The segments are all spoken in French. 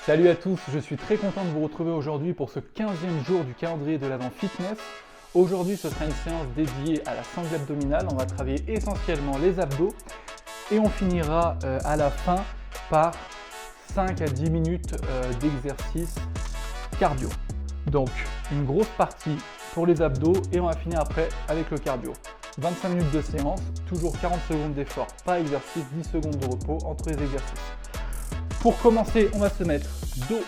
Salut à tous, je suis très content de vous retrouver aujourd'hui pour ce 15e jour du calendrier de l'Avent Fitness. Aujourd'hui, ce sera une séance dédiée à la sangle abdominale. On va travailler essentiellement les abdos et on finira à la fin par 5 à 10 minutes d'exercice cardio. Donc, une grosse partie pour les abdos et on va finir après avec le cardio. 25 minutes de séance, toujours 40 secondes d'effort par exercice, 10 secondes de repos entre les exercices. Pour commencer, on va se mettre dos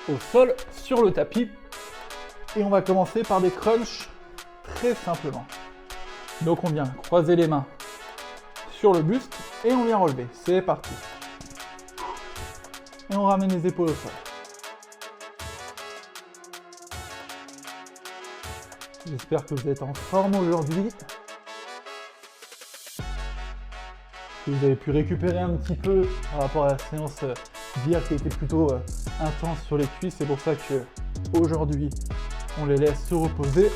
au sol sur le tapis et on va commencer par des crunchs très simplement. Donc on vient croiser les mains sur le buste et on vient relever. C'est parti. Et on ramène les épaules au sol. J'espère que vous êtes en forme aujourd'hui. Que vous avez pu récupérer un petit peu par rapport à la séance d'hier qui était plutôt intense sur les cuisses. C'est pour ça que aujourd'hui on les laisse se reposer.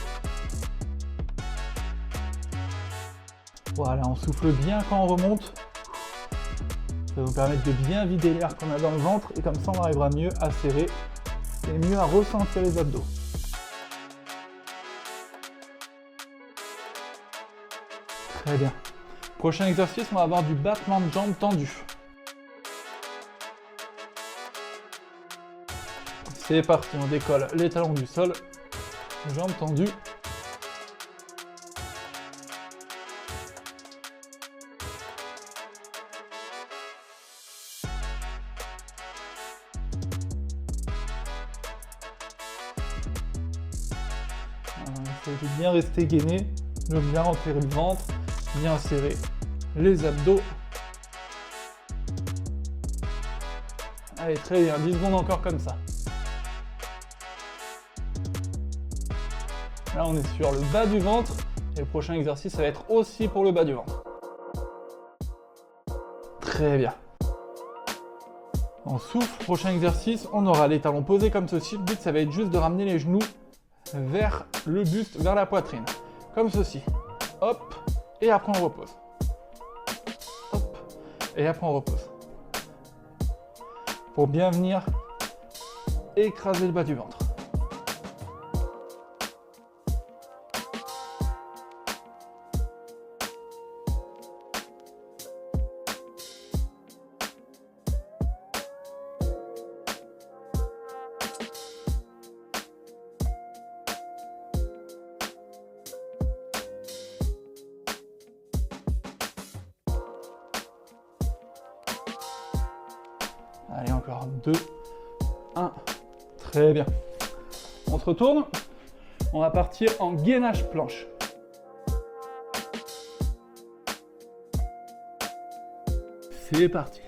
Voilà, on souffle bien quand on remonte. Ça va nous permettre de bien vider l'air qu'on a dans le ventre et comme ça on arrivera mieux à serrer et mieux à ressentir les abdos. Très bien. Prochain exercice, on va avoir du battement de jambes tendu. C'est parti, on décolle les talons du sol, jambes tendues. Essayez de bien rester gainé, de bien rentrer le ventre, bien serrer les abdos. Allez, très bien, 10 secondes encore comme ça. Là, on est sur le bas du ventre. Et le prochain exercice, ça va être aussi pour le bas du ventre. Très bien. On souffle. Prochain exercice, on aura les talons posés comme ceci. Le but, ça va être juste de ramener les genoux vers le buste, vers la poitrine. Comme ceci. Hop. Et après, on repose. Hop. Et après, on repose. Pour bien venir écraser le bas du ventre. Allez, encore 2, 1, très bien. On se retourne, on va partir en gainage planche. C'est parti.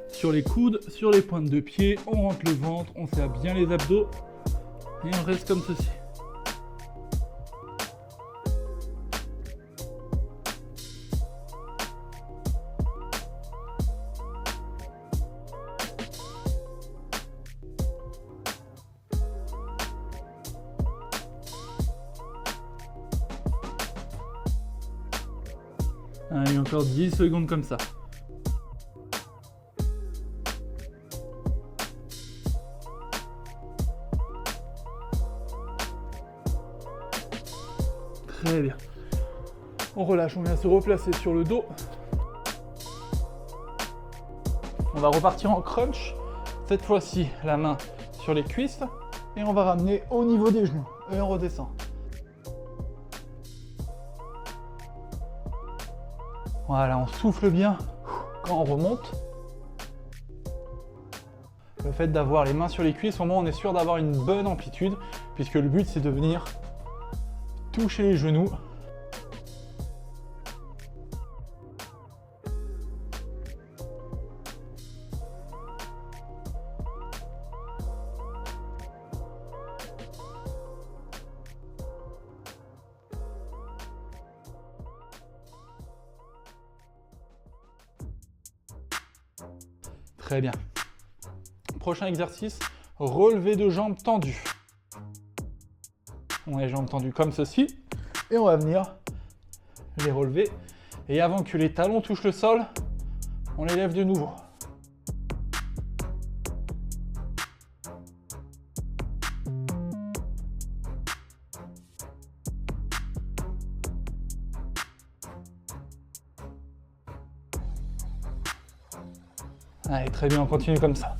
Sur les coudes, sur les pointes de pied, on rentre le ventre, on serre bien les abdos et on reste comme ceci. Allez, encore 10 secondes comme ça. Très bien. On relâche, on vient se replacer sur le dos. On va repartir en crunch. Cette fois-ci, la main sur les cuisses. Et on va ramener au niveau des genoux. Et on redescend. Voilà, on souffle bien quand on remonte. Le fait d'avoir les mains sur les cuisses, au moins on est sûr d'avoir une bonne amplitude, puisque le but c'est de venir toucher les genoux. Très bien. Prochain exercice, relevé de jambes tendues. On a les jambes tendues comme ceci. Et on va venir les relever. Et avant que les talons touchent le sol, on les lève de nouveau. Allez, très bien, on continue comme ça.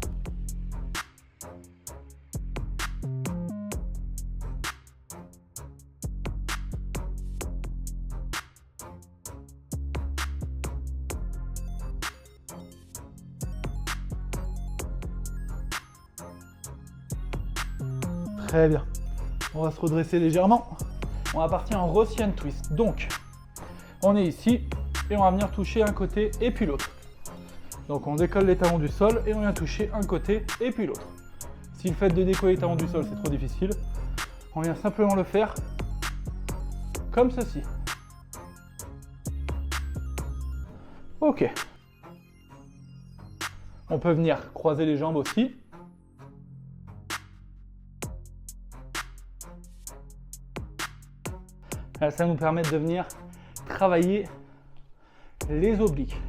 Très bien. On va se redresser légèrement. On va partir en Russian twist. Donc, on est ici et on va venir toucher un côté et puis l'autre. Donc on décolle les talons du sol et on vient toucher un côté et puis l'autre. Si le fait de décoller les talons du sol c'est trop difficile, on vient simplement le faire comme ceci. Ok. On peut venir croiser les jambes aussi. Là, ça nous permet de venir travailler les obliques.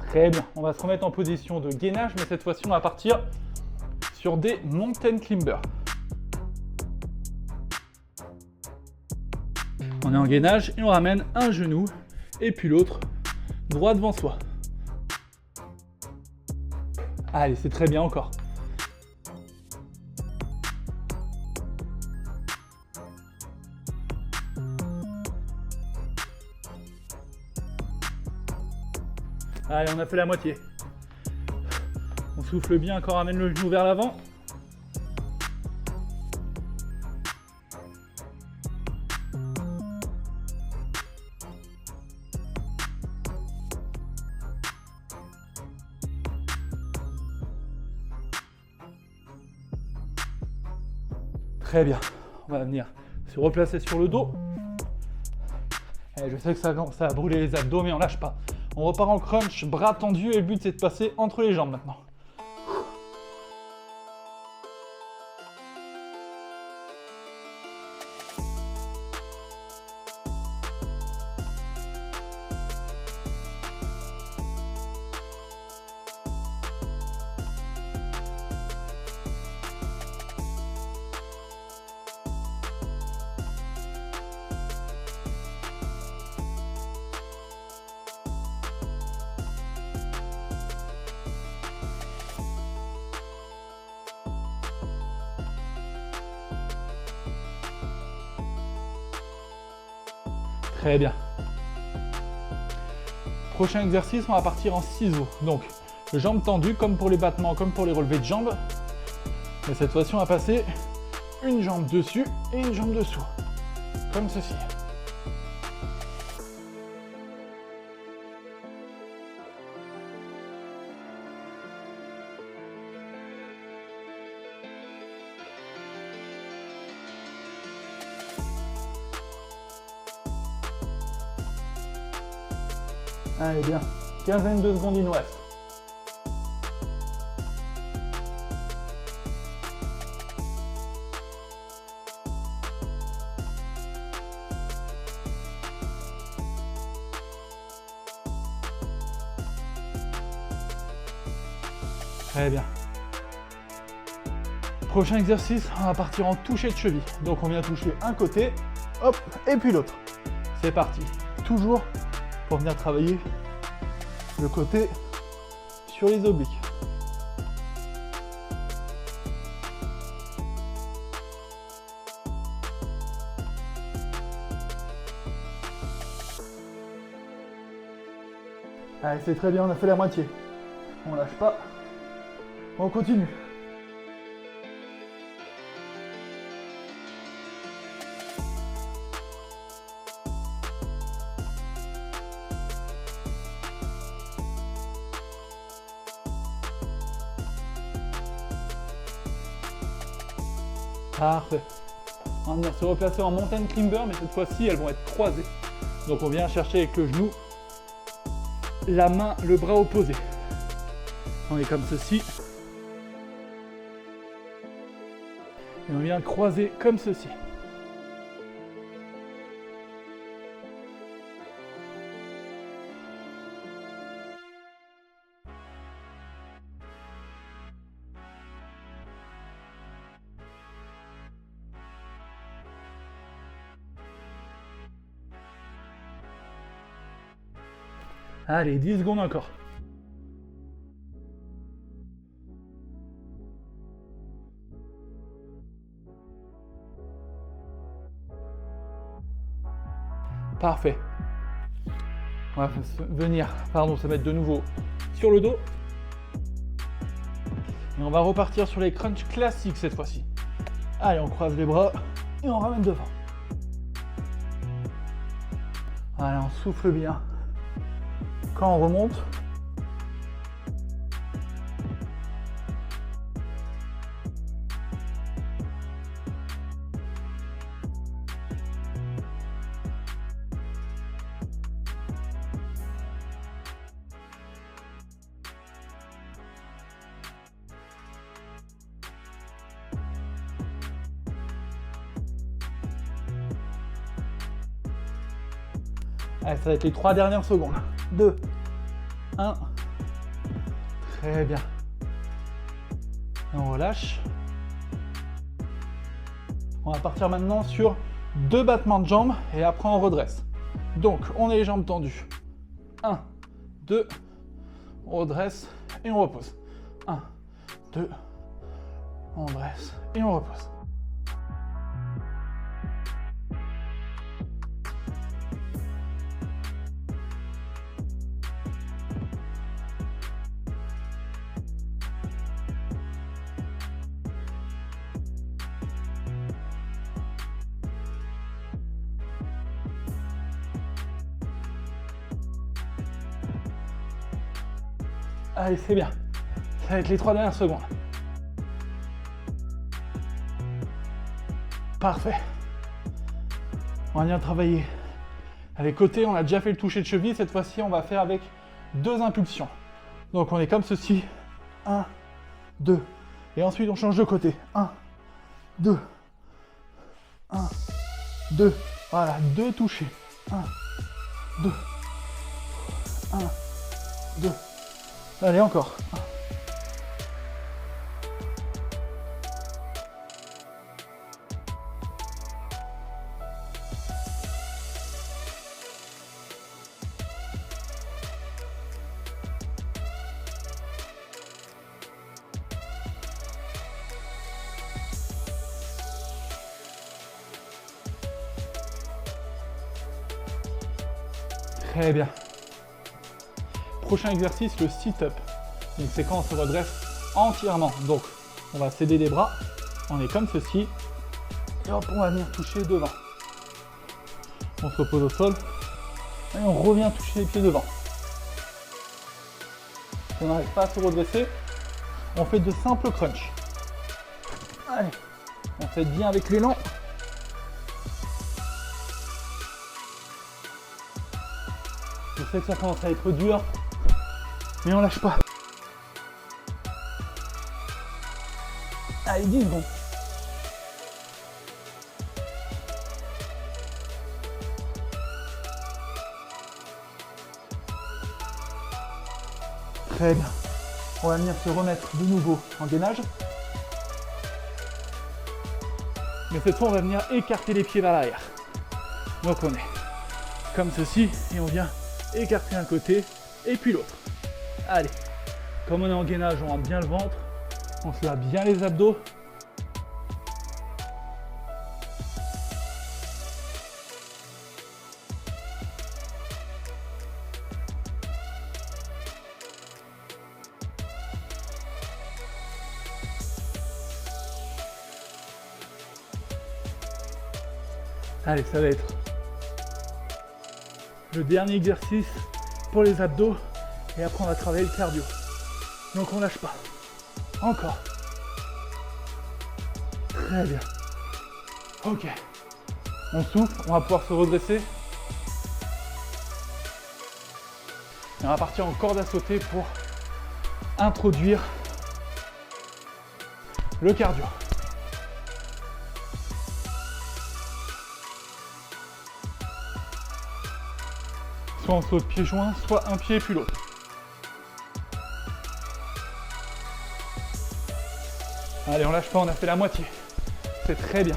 Très bien, on va se remettre en position de gainage, mais cette fois-ci on va partir sur des mountain climbers. On est en gainage et on ramène un genou et puis l'autre droit devant soi. Allez, c'est très bien encore. Allez, on a fait la moitié. On souffle bien, encore ramène le genou vers l'avant. Très bien. On va venir se replacer sur le dos. Et je sais que ça commence à brûler les abdos, mais on lâche pas. On repart en crunch, bras tendus, et le but c'est de passer entre les jambes maintenant. Très bien. Prochain exercice, on va partir en ciseaux. Donc, jambes tendues, comme pour les battements, comme pour les relevés de jambes. Et cette fois-ci, on va passer une jambe dessus et une jambe dessous. Comme ceci. Allez, bien. Quinzaine de secondes, il nous reste. Très bien. Prochain exercice, on va partir en toucher de cheville. Donc on vient toucher un côté, hop, et puis l'autre. C'est parti. Toujours pour venir travailler le côté sur les obliques. Allez, c'est très bien, on a fait la moitié. On lâche pas. On continue. Parfait. On va venir se replacer en mountain climber, mais cette fois-ci, elles vont être croisées. Donc on vient chercher avec le genou, la main, le bras opposé. On est comme ceci. Et on vient croiser comme ceci. Allez, 10 secondes encore. Parfait. On va venir, se mettre de nouveau sur le dos. Et on va repartir sur les crunchs classiques cette fois-ci. Allez, on croise les bras et on ramène devant. Allez, on souffle bien. Quand on remonte, allez, ça va être les 3 dernières secondes. 2, 1. Très bien. On relâche. On va partir maintenant sur 2 battements de jambes et après on redresse. Donc, on a les jambes tendues. 1, 2, on redresse et on repose. 1, 2, on dresse et on repose. Allez, c'est bien. Ça va être les 3 dernières secondes. Parfait. On va venir travailler. À les côtés, on a déjà fait le toucher de cheville. Cette fois-ci, on va faire avec 2 impulsions. Donc, on est comme ceci. 1, 2. Et ensuite, on change de côté. 1, 2. 1, 2. Voilà, 2 touchés. 1, 2. 1, 2. Allez, encore. Très bien. Prochain exercice, le sit-up. Donc c'est quand on se redresse entièrement. Donc on va s'aider les bras, on est comme ceci, et hop, on va venir toucher devant. On se repose au sol, et on revient toucher les pieds devant. Si on n'arrive pas à se redresser, on fait de simples crunchs. Allez, on fait bien avec l'élan. Je sais que ça commence à être dur, mais on lâche pas. Allez, 10 secondes. Très bien. On va venir se remettre de nouveau en gainage. Mais cette fois, on va venir écarter les pieds vers l'arrière. Donc on est comme ceci et on vient écarter un côté et puis l'autre. Allez, comme on est en gainage, on rentre bien le ventre, on se lave bien les abdos. Allez, ça va être le dernier exercice pour les abdos et après on va travailler le cardio. Donc on lâche pas. Encore. Très bien. Ok. On souffle, on va pouvoir se redresser. Et on va partir en corde à sauter pour introduire le cardio. Soit on saute pieds joints, soit un pied puis l'autre. Allez, on lâche pas, on a fait la moitié. C'est très bien.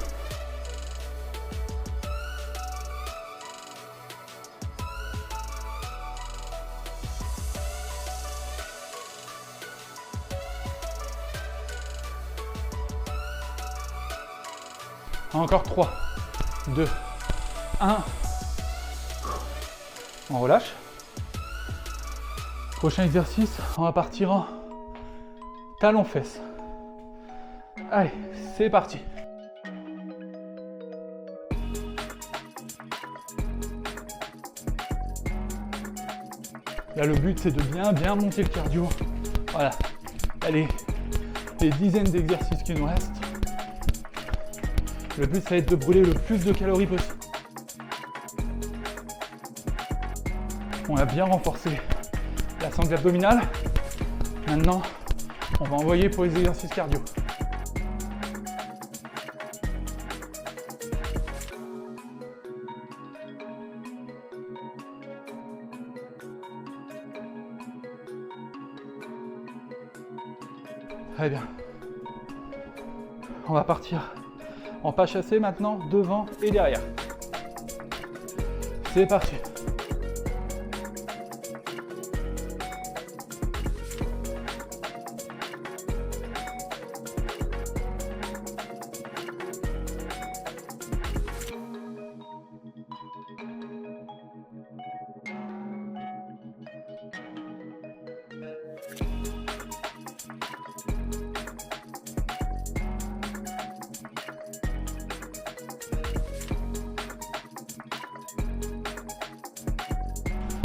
Encore 3, 2, 1. On relâche. Prochain exercice, on va partir en talons-fesses. Allez, c'est parti. Là, le but, c'est de bien monter le cardio. Voilà. Allez, les dizaines d'exercices qui nous restent. Le but, ça va être de brûler le plus de calories possible. On a bien renforcé la sangle abdominale. Maintenant, on va envoyer pour les exercices cardio. Très bien. On va partir en pas chassé maintenant, devant et derrière. C'est parti.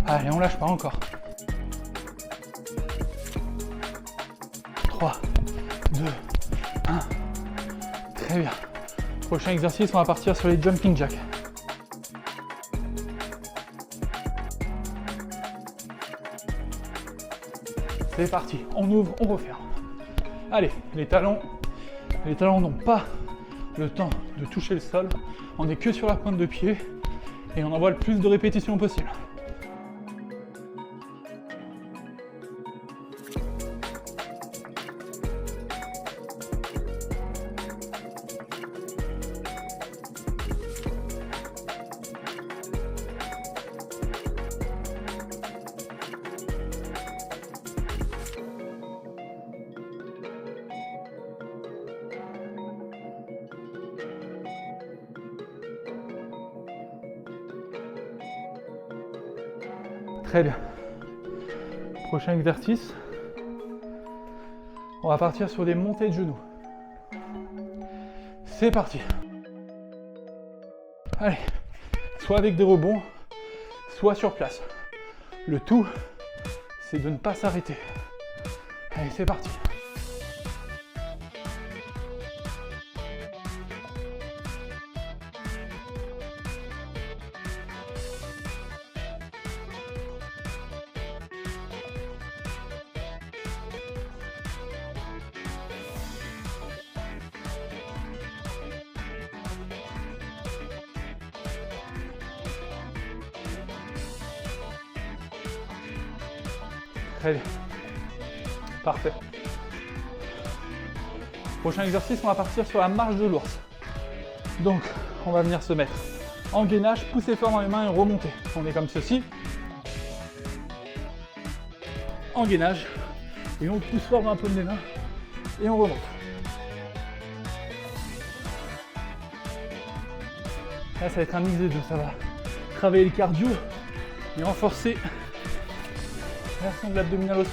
Allez, on lâche pas encore. 3, 2, 1. Très bien. Prochain exercice, on va partir sur les jumping jacks. C'est parti. On ouvre, on referme. Allez, les talons n'ont pas le temps de toucher le sol. On n'est que sur la pointe de pied et on envoie le plus de répétitions possible. Très bien. Prochain exercice. On va partir sur des montées de genoux. C'est parti. Allez, soit avec des rebonds, soit sur place. Le tout, c'est de ne pas s'arrêter. Allez, c'est parti. Très bien. Parfait. Prochain exercice, on va partir sur la marche de l'ours. Donc, on va venir se mettre en gainage, pousser fort dans les mains et remonter. On est comme ceci. En gainage. Et on pousse fort dans la paume des mains. Et on remonte. Là, ça va être un mix des deux. Ça va travailler le cardio et renforcer la sangle abdominale aussi.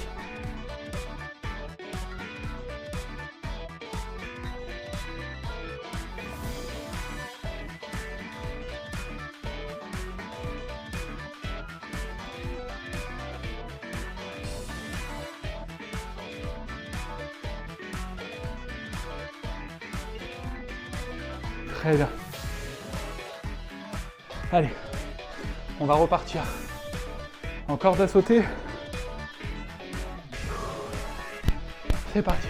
Très bien. Allez, on va repartir. En corde à sauter. C'est parti.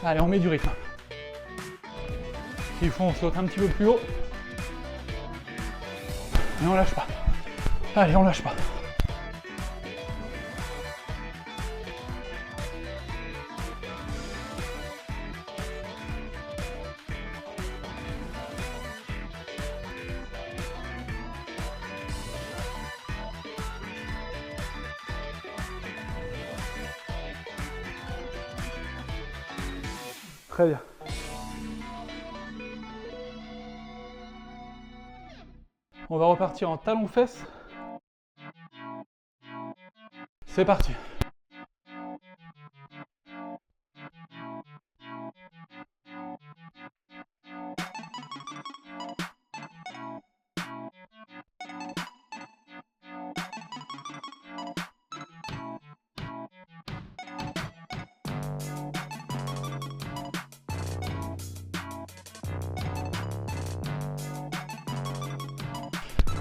Allez, on met du rythme. S'il faut, on saute un petit peu plus haut. Et on lâche pas. Allez, on lâche pas. Très bien. On va repartir en talons-fesses. C'est parti.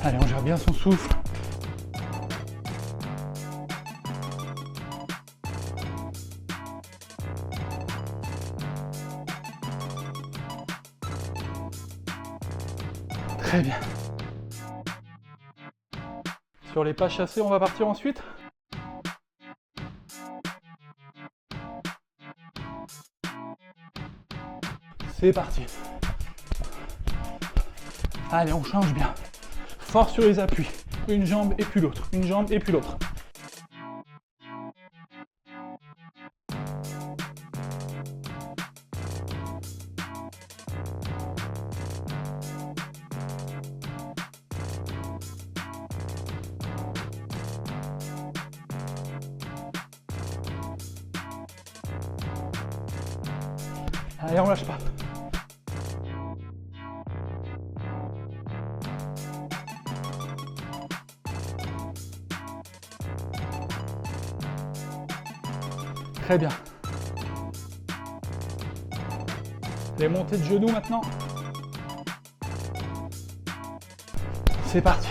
Allez, on gère bien son souffle. Très bien. Sur les pas chassés, on va partir ensuite. C'est parti. Allez, on change bien. Fort sur les appuis. Une jambe et puis l'autre. Une jambe et puis l'autre. Allez, on lâche pas. Très bien. Les montées de genoux maintenant. C'est parti.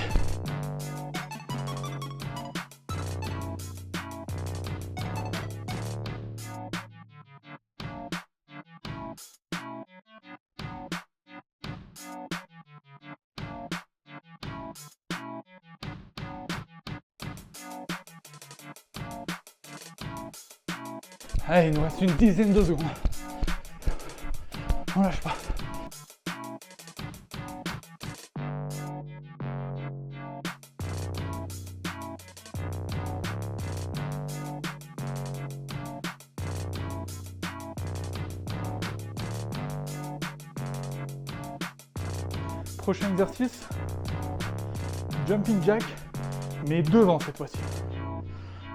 Allez, il nous reste une dizaine de secondes. On lâche pas. Prochain exercice, jumping jack, mais devant cette fois-ci.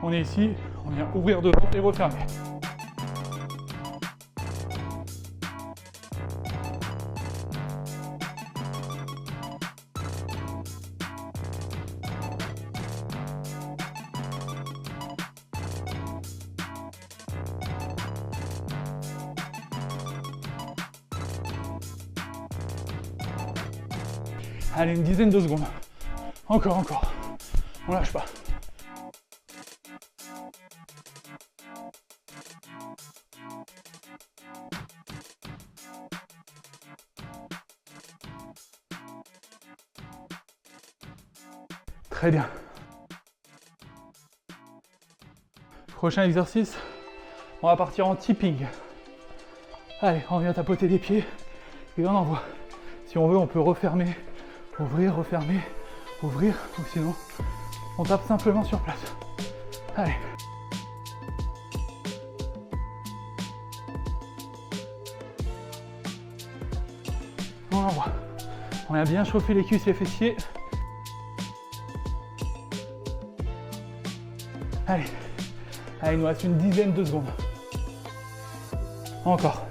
On est ici, on vient ouvrir devant et refermer. Allez, une dizaine de secondes. Encore, encore. On lâche pas. Très bien. Prochain exercice, on va partir en tipping. Allez, on vient tapoter les pieds et on envoie. Si on veut, on peut refermer, ouvrir, refermer, ouvrir, ou sinon, on tape simplement sur place. Allez. On envoie. On a bien chauffé les cuisses et les fessiers. Allez. Allez, il nous reste une dizaine de secondes. Encore.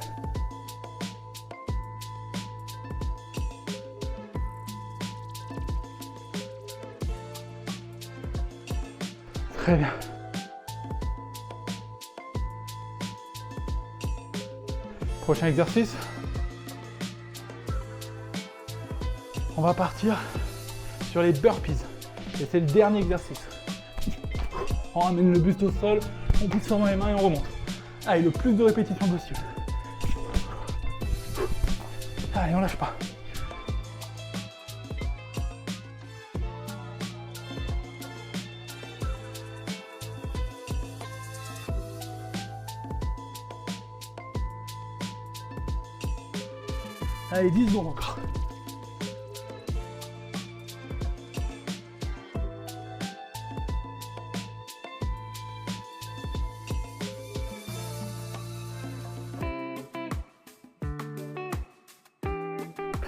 Très bien. Prochain exercice. On va partir sur les burpees. Et c'est le dernier exercice. On ramène le buste au sol, on pousse dans les mains et on remonte. Allez, le plus de répétitions possible. Allez, on lâche pas. Allez, 10 secondes encore.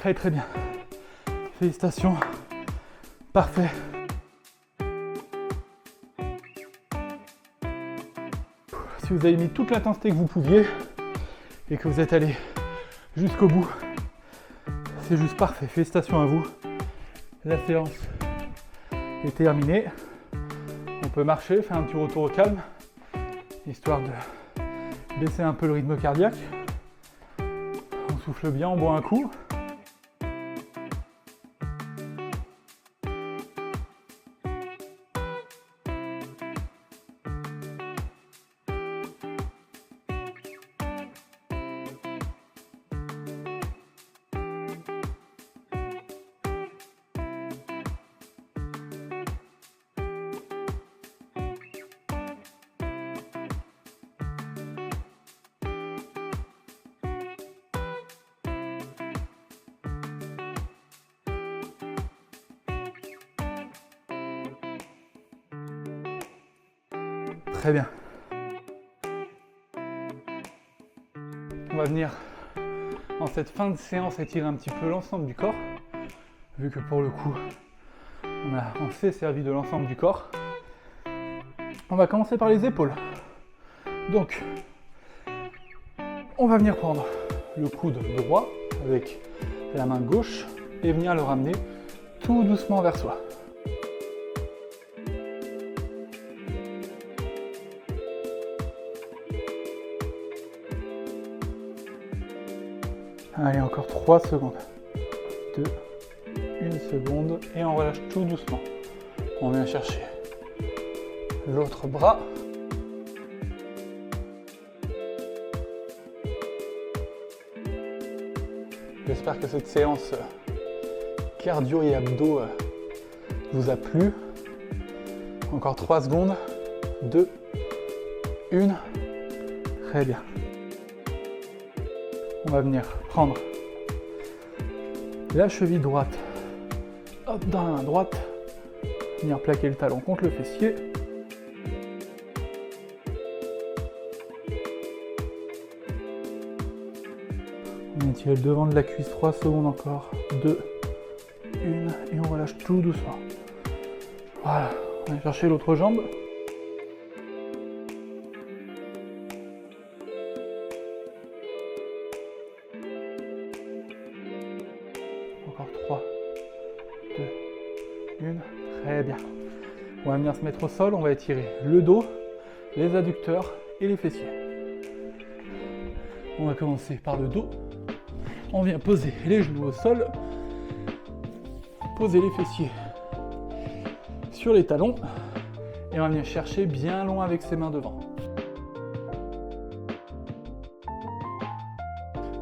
Très très bien. Félicitations. Parfait. Si vous avez mis toute l'intensité que vous pouviez et que vous êtes allé jusqu'au bout, c'est juste parfait. Félicitations à vous. La séance est terminée. On peut marcher, faire un petit retour au calme, histoire de baisser un peu le rythme cardiaque. On souffle bien, on boit un coup. Très bien. On va venir, en cette fin de séance, étirer un petit peu l'ensemble du corps, vu que pour le coup, on s'est servi de l'ensemble du corps. On va commencer par les épaules. Donc, on va venir prendre le coude droit avec la main gauche et venir le ramener tout doucement vers soi. Allez, encore 3 secondes. 2, 1 seconde et on relâche tout doucement. On vient chercher l'autre bras. J'espère que cette séance cardio et abdos vous a plu. Encore 3 secondes. 2, 1. Très bien. On va venir prendre la cheville droite, hop, dans la main droite, venir plaquer le talon contre le fessier. On vient tirer le devant de la cuisse, 3 secondes encore, 2, 1, et on relâche tout doucement. Voilà, on va chercher l'autre jambe. Encore 3, 2, 1, très bien. On va venir se mettre au sol, on va étirer le dos, les adducteurs et les fessiers. On va commencer par le dos. On vient poser les genoux au sol, poser les fessiers sur les talons et on va venir chercher bien loin avec ses mains devant.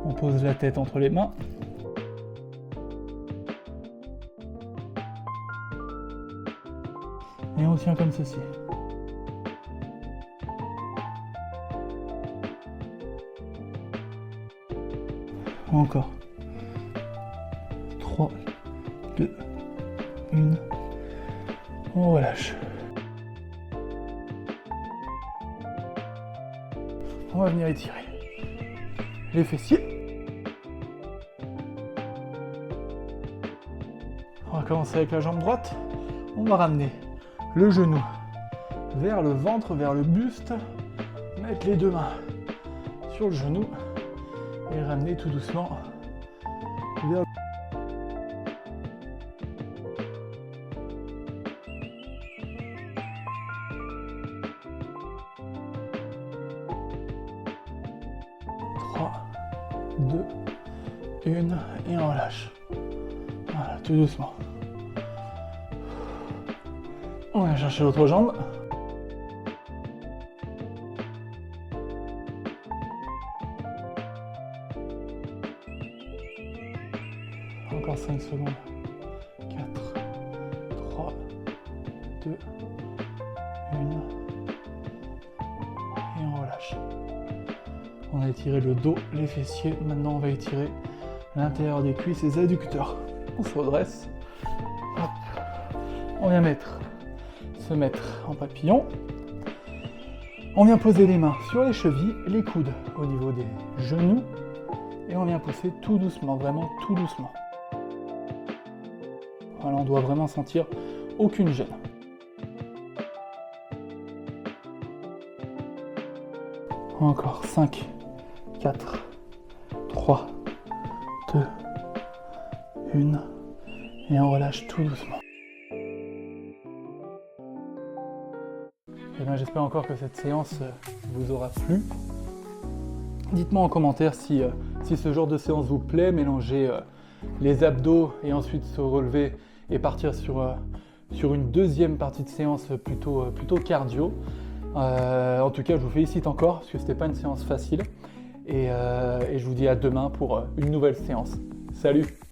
On pose la tête entre les mains. Et on tient comme ceci. Encore. 3, 2, 1. On relâche. On va venir étirer les fessiers. On va commencer avec la jambe droite. On va ramener le genou vers le ventre, vers le buste, mettre les deux mains sur le genou et ramener tout doucement vers trois, 2, 1 et on relâche. Voilà, tout doucement. On va chercher l'autre jambe. Encore 5 secondes. 4, 3, 2, 1. Et on relâche. On a étiré le dos, les fessiers. Maintenant, on va étirer l'intérieur des cuisses et les adducteurs. On se redresse. Hop. On vient se mettre en papillon. On vient poser les mains sur les chevilles, les coudes au niveau des genoux et on vient pousser tout doucement, vraiment tout doucement. Voilà, on doit vraiment sentir aucune gêne. Encore 5, 4, 3, 2, 1, et on relâche tout doucement. Et bien, j'espère encore que cette séance vous aura plu. Dites-moi en commentaire si ce genre de séance vous plaît, mélanger les abdos et ensuite se relever et partir sur une deuxième partie de séance plutôt cardio. En tout cas, je vous félicite encore parce que c'était pas une séance facile et je vous dis à demain pour une nouvelle séance. Salut!